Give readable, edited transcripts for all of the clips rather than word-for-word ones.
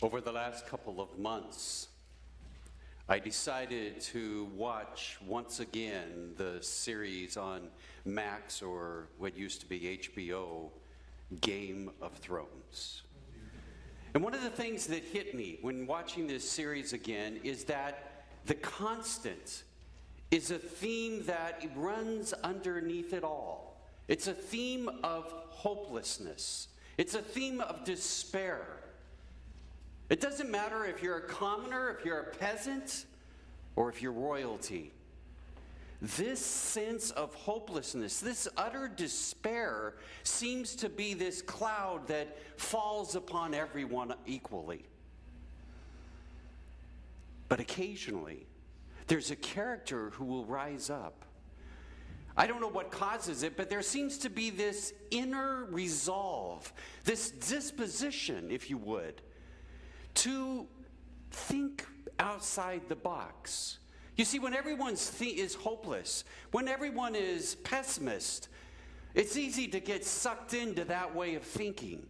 Over the last couple of months, I decided to watch once again the series on Max, or what used to be HBO, Game of Thrones. And one of the things that hit me when watching this series again is that the constant is a theme that runs underneath it all. It's a theme of hopelessness. It's a theme of despair. It doesn't matter if you're a commoner, if you're a peasant, or if you're royalty. This sense of hopelessness, this utter despair, seems to be this cloud that falls upon everyone equally. But occasionally, there's a character who will rise up. I don't know what causes it, but there seems to be this inner resolve, this disposition, if you would, to think outside the box. You see, when everyone is hopeless, when everyone is pessimist, it's easy to get sucked into that way of thinking.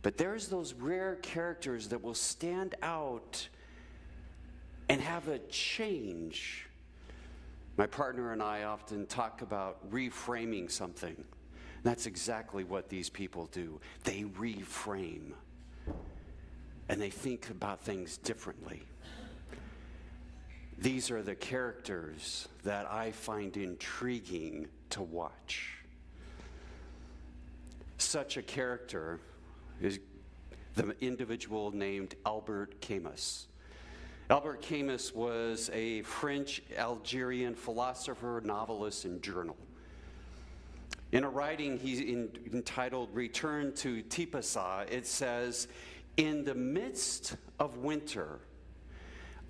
But there's those rare characters that will stand out and have a change. My partner and I often talk about reframing something. That's exactly what these people do. They reframe. And they think about things differently. These are the characters that I find intriguing to watch. Such a character is the individual named Albert Camus. Albert Camus was a French-Algerian philosopher, novelist, and journal. In a writing entitled Return to Tipasa, it says, "In the midst of winter,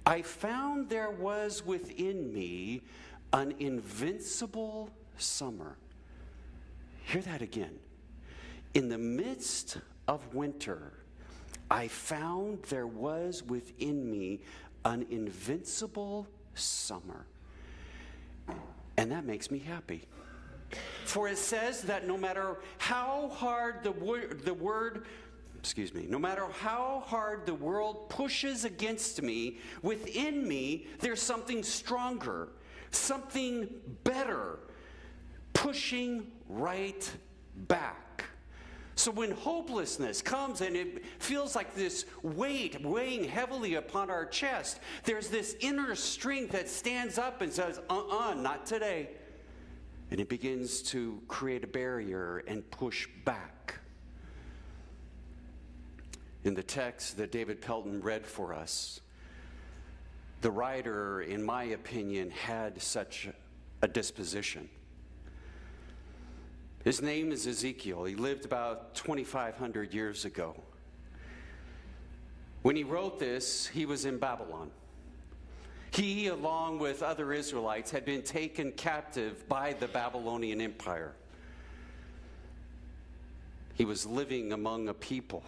I found there was within me an invincible summer." Hear that again. In the midst of winter, I found there was within me an invincible summer. And that makes me happy. For it says that no matter how hard no matter how hard the world pushes against me, within me there's something stronger, something better, pushing right back. So when hopelessness comes and it feels like this weight weighing heavily upon our chest, there's this inner strength that stands up and says, not today. And it begins to create a barrier and push back. In the text that David Pelton read for us, the writer, in my opinion, had such a disposition. His name is Ezekiel. He lived about 2,500 years ago. When he wrote this, he was in Babylon. He, along with other Israelites, had been taken captive by the Babylonian Empire. He was living among a people.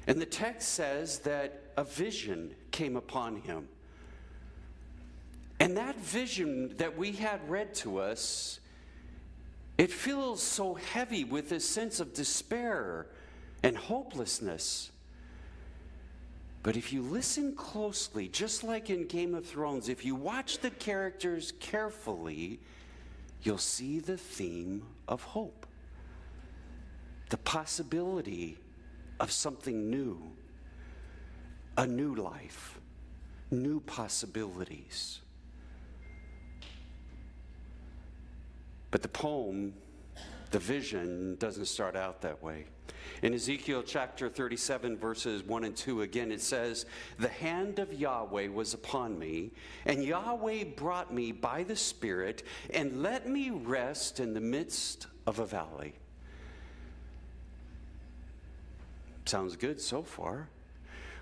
And the text says that a vision came upon him. And that vision that we had read to us, it feels so heavy with this sense of despair and hopelessness. But if you listen closely, just like in Game of Thrones, if you watch the characters carefully, you'll see the theme of hope. The possibility of something new, a new life, new possibilities. But the poem, the vision, doesn't start out that way. In Ezekiel chapter 37, verses 1 and 2, again it says, "The hand of Yahweh was upon me, and Yahweh brought me by the Spirit, and let me rest in the midst of a valley." Sounds good so far.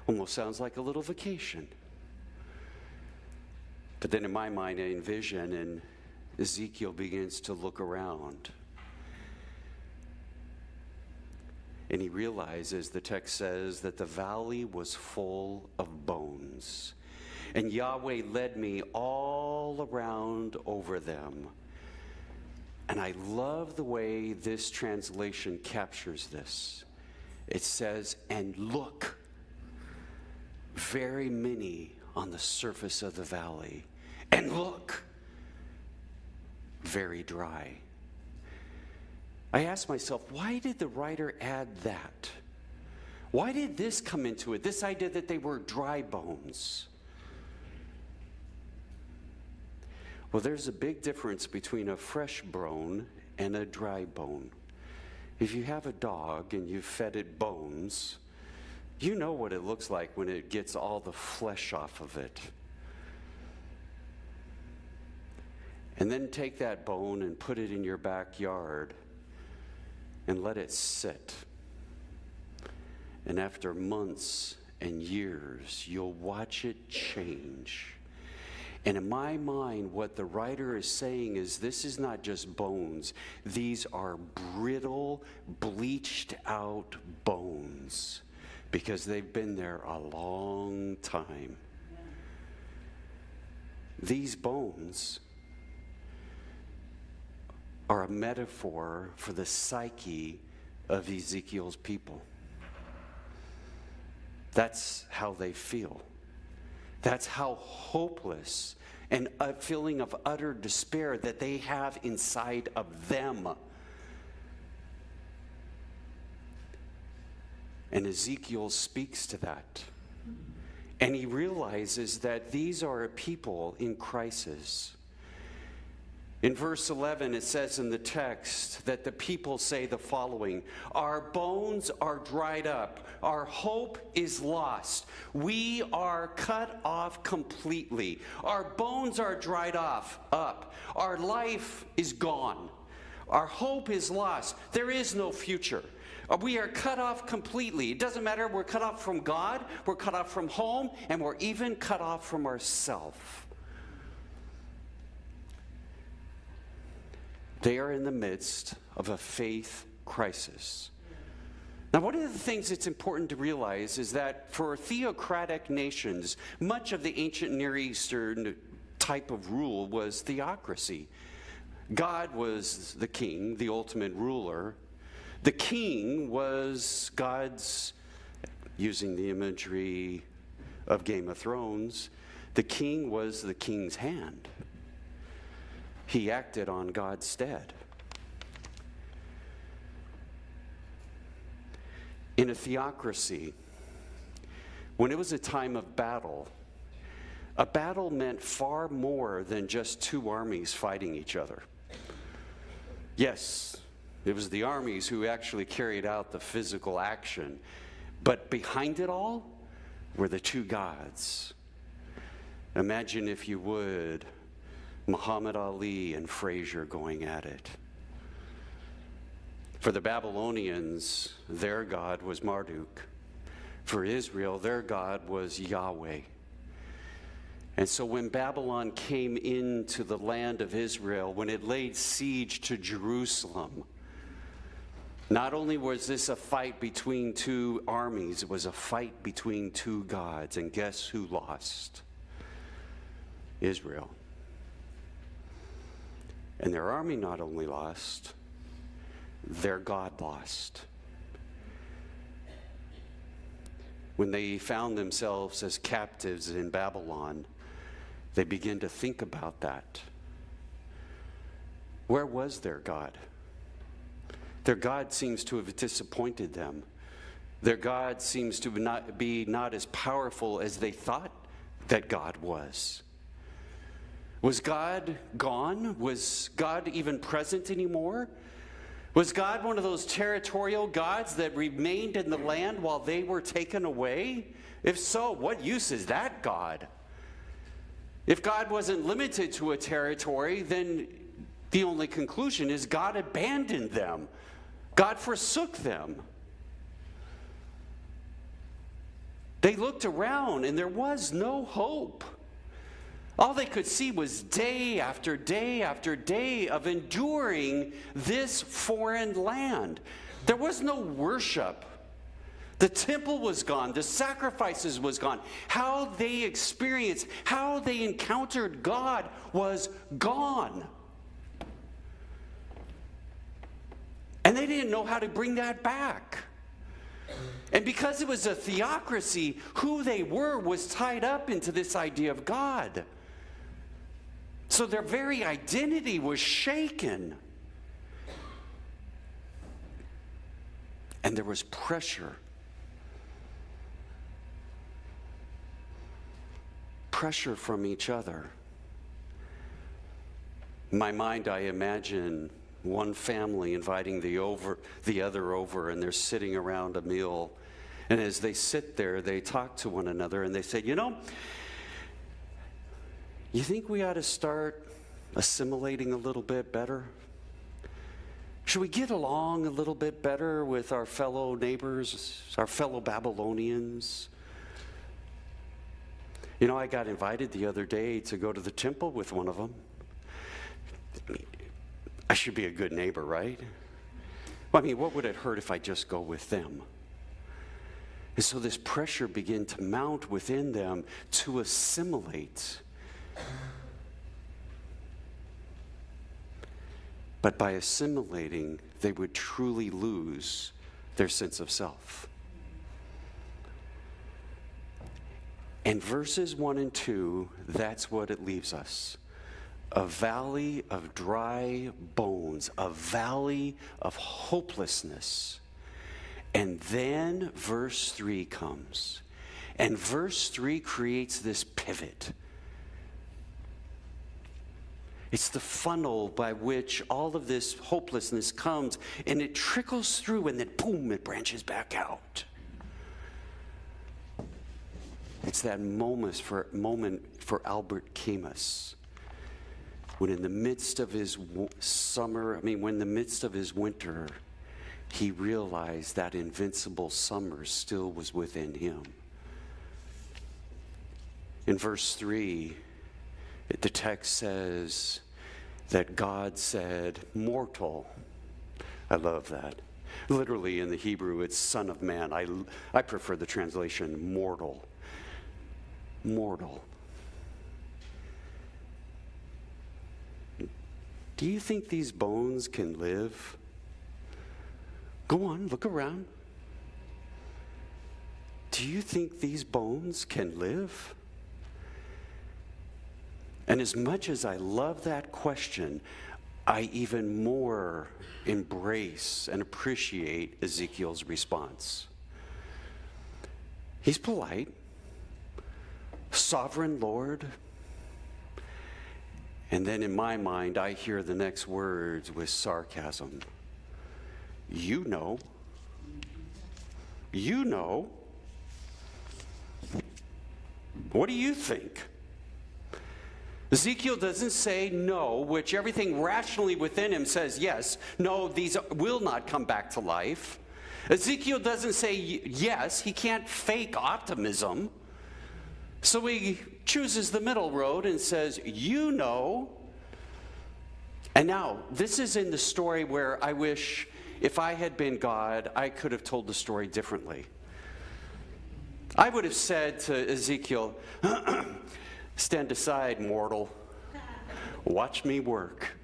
Almost sounds like a little vacation. But then in my mind, I envision, and Ezekiel begins to look around. And he realizes, the text says, that the valley was full of bones. And Yahweh led me all around over them. And I love the way this translation captures this. It says, and look, very many on the surface of the valley. And look, very dry. I asked myself, why did the writer add that? Why did this come into it? This idea that they were dry bones. Well, there's a big difference between a fresh bone and a dry bone. If you have a dog and you've fed it bones, you know what it looks like when it gets all the flesh off of it. And then take that bone and put it in your backyard and let it sit. And after months and years, you'll watch it change. And in my mind, what the writer is saying is this is not just bones. These are brittle, bleached out bones because they've been there a long time. These bones are a metaphor for the psyche of Ezekiel's people. That's how they feel. That's how hopeless and a feeling of utter despair that they have inside of them. And Ezekiel speaks to that. And he realizes that these are a people in crisis. In verse 11, it says in the text that the people say the following: our bones are dried up. Our hope is lost. We are cut off completely. Our bones are dried up. Our life is gone. Our hope is lost. There is no future. We are cut off completely. It doesn't matter. We're cut off from God. We're cut off from home. And we're even cut off from ourselves. They are in the midst of a faith crisis. Now, one of the things that's important to realize is that for theocratic nations, much of the ancient Near Eastern type of rule was theocracy. God was the king, the ultimate ruler. The king was God's, using the imagery of Game of Thrones, the king was the king's hand. He acted on God's stead. In a theocracy, when it was a time of battle, a battle meant far more than just two armies fighting each other. Yes, it was the armies who actually carried out the physical action, but behind it all were the two gods. Imagine, if you would, Muhammad Ali and Frazier going at it. For the Babylonians, their god was Marduk. For Israel, their god was Yahweh. And so when Babylon came into the land of Israel, when it laid siege to Jerusalem, not only was this a fight between two armies, it was a fight between two gods. And guess who lost? Israel. And their army not only lost, their God lost. When they found themselves as captives in Babylon, they began to think about that. Where was their God? Their God seems to have disappointed them. Their God seems to not as powerful as they thought that God was. Was God gone? Was God even present anymore? Was God one of those territorial gods that remained in the land while they were taken away? If so, what use is that God? If God wasn't limited to a territory, then the only conclusion is God abandoned them. God forsook them. They looked around and there was no hope. All they could see was day after day after day of enduring this foreign land. There was no worship. The temple was gone. The sacrifices was gone. How they experienced, how they encountered God was gone. And they didn't know how to bring that back. And because it was a theocracy, who they were was tied up into this idea of God. So their very identity was shaken. And there was pressure. Pressure from each other. In my mind, I imagine one family inviting the other over, and they're sitting around a meal. And as they sit there, they talk to one another, and they say, you think we ought to start assimilating a little bit better? Should we get along a little bit better with our fellow neighbors, our fellow Babylonians? I got invited the other day to go to the temple with one of them. I should be a good neighbor, right? What would it hurt if I just go with them? And so this pressure began to mount within them to assimilate. But by assimilating, they would truly lose their sense of self. And verses 1 and 2, that's what it leaves us. A valley of dry bones, a valley of hopelessness. And then verse 3 comes. And verse 3 creates this pivot. It's the funnel by which all of this hopelessness comes, and it trickles through, and then boom, it branches back out. It's that moment for Albert Camus, when in the midst of his winter, he realized that invincible summer still was within him. In verse 3, the text says that God said, mortal. I love that. Literally in the Hebrew, it's son of man. I prefer the translation mortal. Mortal. Do you think these bones can live? Go on, look around. Do you think these bones can live? And as much as I love that question, I even more embrace and appreciate Ezekiel's response. He's polite. Sovereign Lord. And then in my mind, I hear the next words with sarcasm. You know. What do you think? Ezekiel doesn't say no, which everything rationally within him says yes. No, these will not come back to life. Ezekiel doesn't say yes. He can't fake optimism. So he chooses the middle road and says, you know. And now, this is in the story where I wish, if I had been God, I could have told the story differently. I would have said to Ezekiel, stand aside, mortal. Watch me work.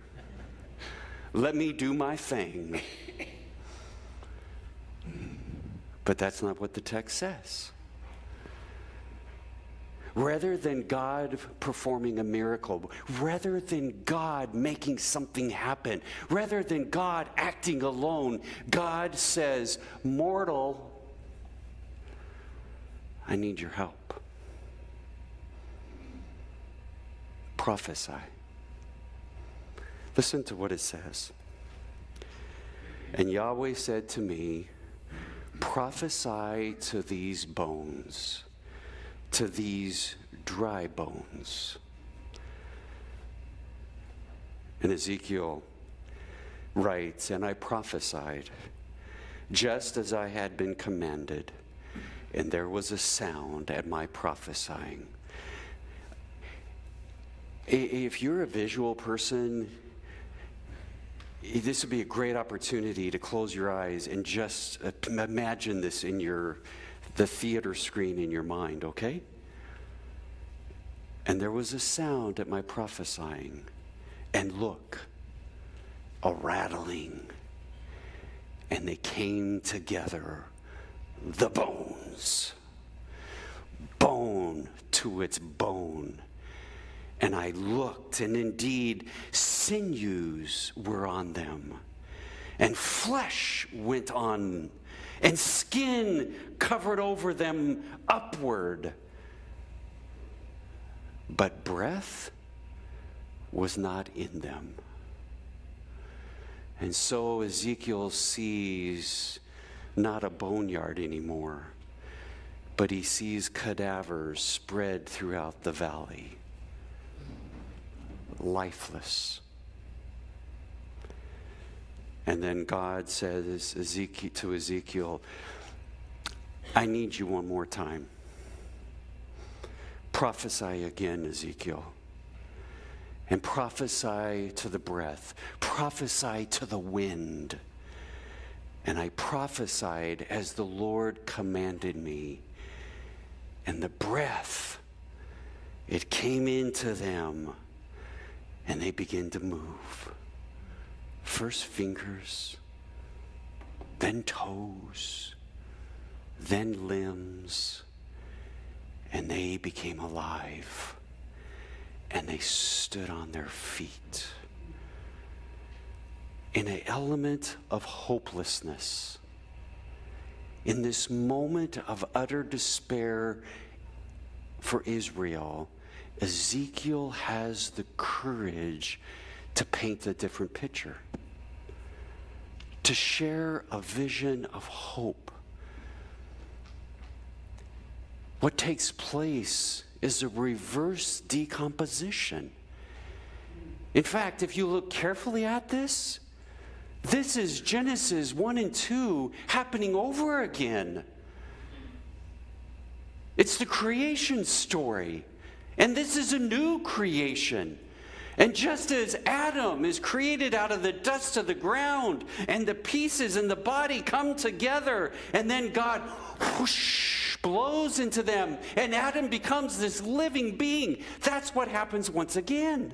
Let me do my thing. But that's not what the text says. Rather than God performing a miracle, rather than God making something happen, rather than God acting alone, God says, mortal, I need your help. Prophesy. Listen to what it says. And Yahweh said to me, prophesy to these bones, to these dry bones. And Ezekiel writes, and I prophesied, just as I had been commanded, and there was a sound at my prophesying. If you're a visual person, this would be a great opportunity to close your eyes and just imagine this in the theater screen in your mind, okay? And there was a sound at my prophesying, and look, a rattling, and they came together the bones, bone to its bone. And I looked, and indeed sinews were on them, and flesh went on, and skin covered over them upward. But breath was not in them. And so Ezekiel sees not a boneyard anymore, but he sees cadavers spread throughout the valley, lifeless. And then God says to Ezekiel, I need you one more time. Prophesy again, Ezekiel. And prophesy to the breath. Prophesy to the wind. And I prophesied as the Lord commanded me. And the breath, it came into them, and they began to move. First fingers, then toes, then limbs, and they became alive. And they stood on their feet. In an element of hopelessness, in this moment of utter despair for Israel, Ezekiel has the courage to paint a different picture, to share a vision of hope. What takes place is a reverse decomposition. In fact, if you look carefully at this is Genesis 1 and 2 happening over again. It's the creation story. And this is a new creation. And just as Adam is created out of the dust of the ground, and the pieces in the body come together, and then God whoosh, blows into them, and Adam becomes this living being. That's what happens once again.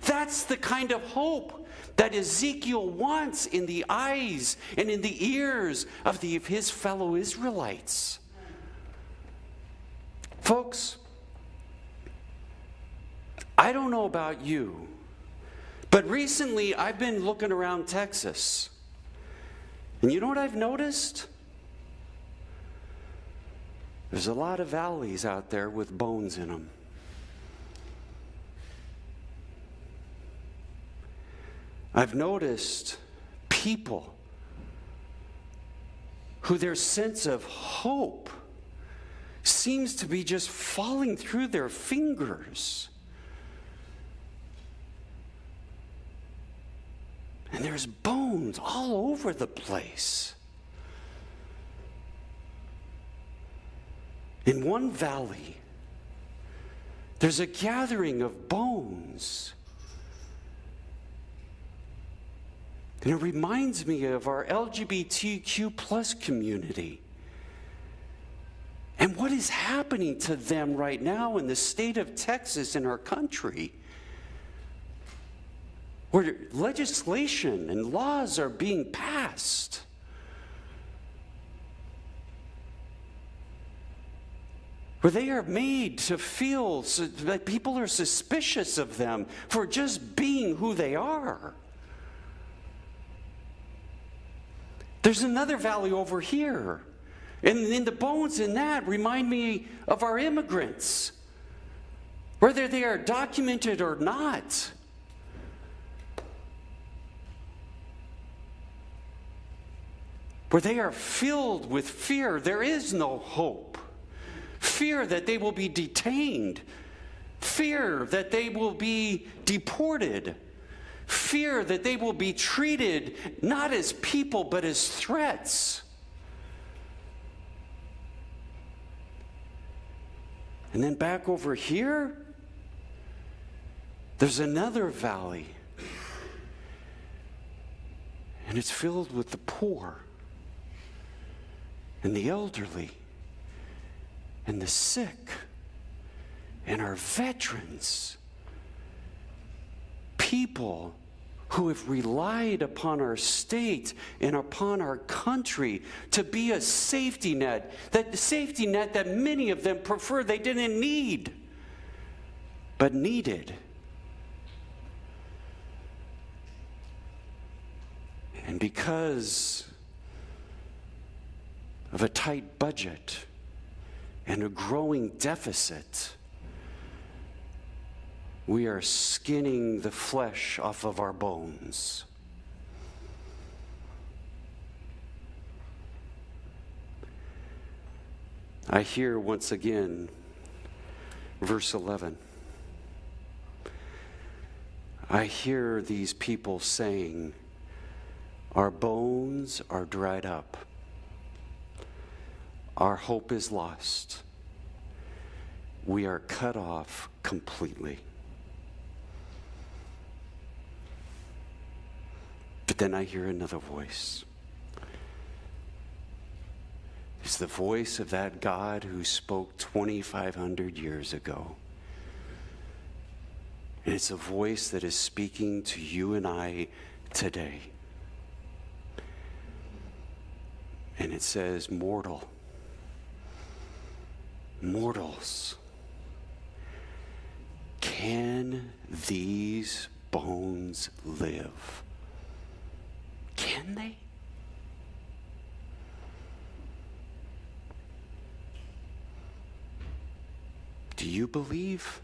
That's the kind of hope that Ezekiel wants in the eyes and in the ears of his fellow Israelites. Folks, I don't know about you, but recently I've been looking around Texas. And you know what I've noticed? There's a lot of valleys out there with bones in them. I've noticed people who their sense of hope seems to be just falling through their fingers. And there's bones all over the place. In one valley, there's a gathering of bones. And it reminds me of our LGBTQ plus community. And what is happening to them right now in the state of Texas in our country, where legislation and laws are being passed where they are made to feel that people are suspicious of them for just being who they are. There's another valley over here. And the bones in that remind me of our immigrants, whether they are documented or not. Where they are filled with fear. There is no hope. Fear that they will be detained. Fear that they will be deported. Fear that they will be treated not as people but as threats. And then back over here, there's another valley. And it's filled with the poor and the elderly and the sick and our veterans. People who have relied upon our state and upon our country to be a safety net, that the safety net that many of them prefer they didn't need, but needed. And because of a tight budget and a growing deficit, we are skinning the flesh off of our bones. I hear once again, verse 11. I hear these people saying, our bones are dried up. Our hope is lost. We are cut off completely. But then I hear another voice. It's the voice of that God who spoke 2,500 years ago. And it's a voice that is speaking to you and I today. And it says, mortals, can these bones live? Can they? Do you believe?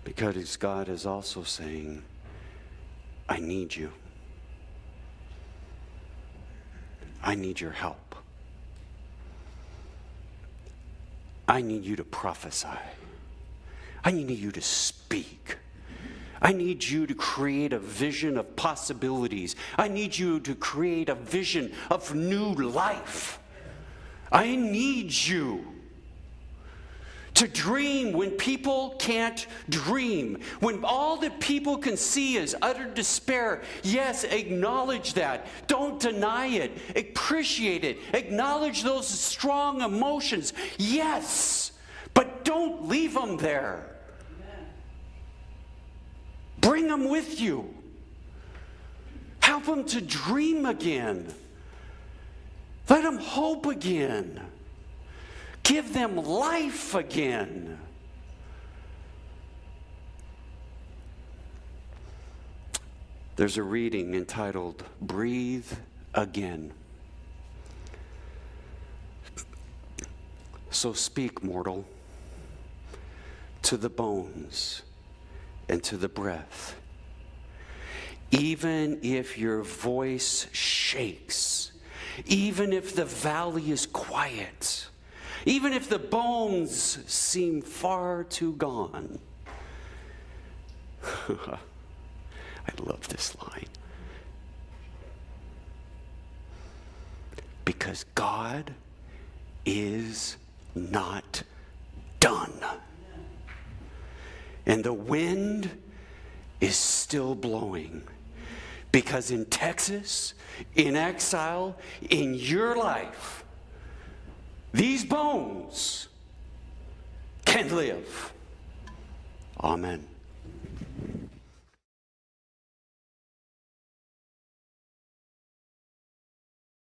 Because God is also saying, I need you. I need your help. I need you to prophesy. I need you to speak. I need you to create a vision of possibilities. I need you to create a vision of new life. I need you to dream when people can't dream. When all that people can see is utter despair. Yes, acknowledge that. Don't deny it. Appreciate it. Acknowledge those strong emotions. Yes, but don't leave them there. Bring them with you. Help them to dream again. Let them hope again. Give them life again. There's a reading entitled, Breathe Again. So speak, mortal, to the bones and to the breath. Even if your voice shakes, even if the valley is quiet, even if the bones seem far too gone. I love this line. Because God is not done. And the wind is still blowing. Because in Texas, in exile, in your life, these bones can live. Amen.